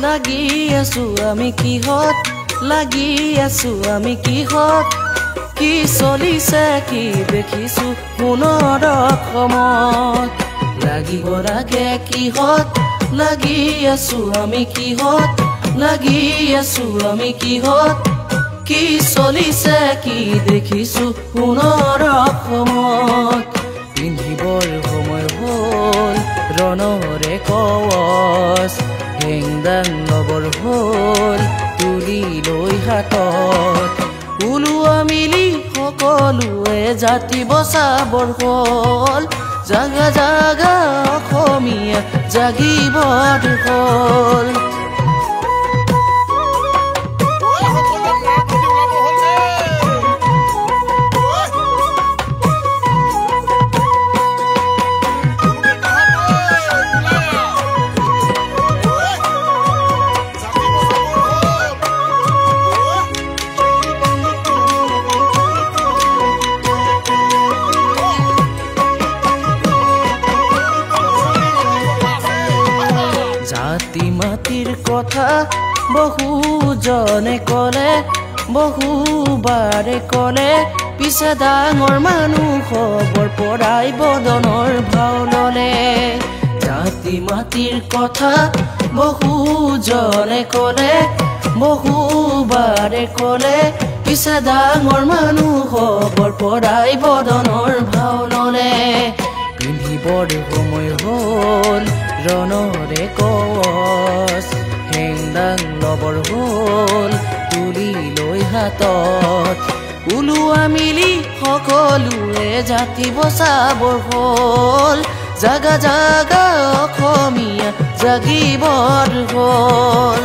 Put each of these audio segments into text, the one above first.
লাগি আছো আমি কিহত লাগি আছো আমি কিহত কি চলিছে কি দেখিছো পুনৰ অসমত লাগিব লাগে কিহত লাগি আছো আমি কিহত লাগি আছো আমি কিহত কি চলিছে কি দেখিছো পুনৰ অসমত পিন্ধিবৰ সময় হ'ল ৰণৰে কৱচ হেংদাং নবৰ হ'ল তুলি লৈ হাতত ওলোৱা মিলি সকলোৱে জাতি বচাবৰ হ'ল জাগা জাগা অসমীয়া জাগিবৰ হ'ল জাতি মাটিৰ কথা বহুজনে কলে বহুবাৰে কলে পিছে ডাঙৰ মানুহ খবৰ পৰাই বদনৰ ভাও ললে জাতি মাটিৰ কথা বহুজনে কলে বহুবাৰে কলে পিছে ডাঙৰ মানুহ খবৰ পৰাই বদনৰ ভাও ললে পিন্ধিবৰ সময় হ'ল ৰণৰে কৱচ হেংদাং লবৰ হ'ল তুলি লৈ হাতত ওলোৱা মিলি সকলোৱে জাতি বচাবৰ হ'ল জাগা জাগা অসমীয়া জাগিবৰ হ'ল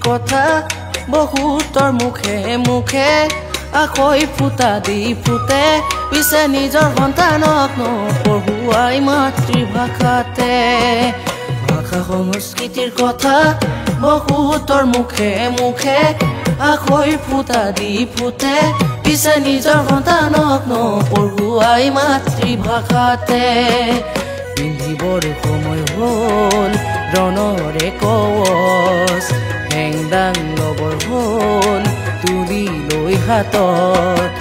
কথা বহুতৰ মুখে মুখে আখৈ ফুটা দি ফুটে পিছে নিজৰ সন্তানক নপঢ়ুৱাই মাতৃভাষাতে ভাষা সংস্কৃতিৰ কথা বহুতৰ মুখে মুখে আখৈ ফুটা দি ফুটে পিছে নিজৰ সন্তানক নপঢ়ুৱাই মাতৃভাষাতে পিন্ধিবৰ সময় হ'ল ৰণৰে কৱচ হেংদাং লবৰ হ'ল তুলি লৈ হাতত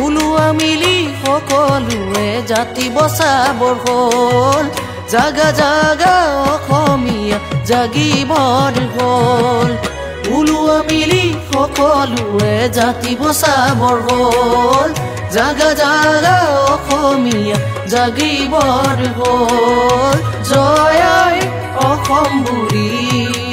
ওলোৱা মিলি সকলোৱে জাতি বচাবৰ হ'ল জাগা জাগা অসমীয়া জাগিবৰ হ'ল ওলোৱা মিলি সকলোৱে জাতি বচাবৰ হ'ল জাগা জাগা অসমীয়া জাগিবৰ হ'ল জয় অসম বুঢ়ী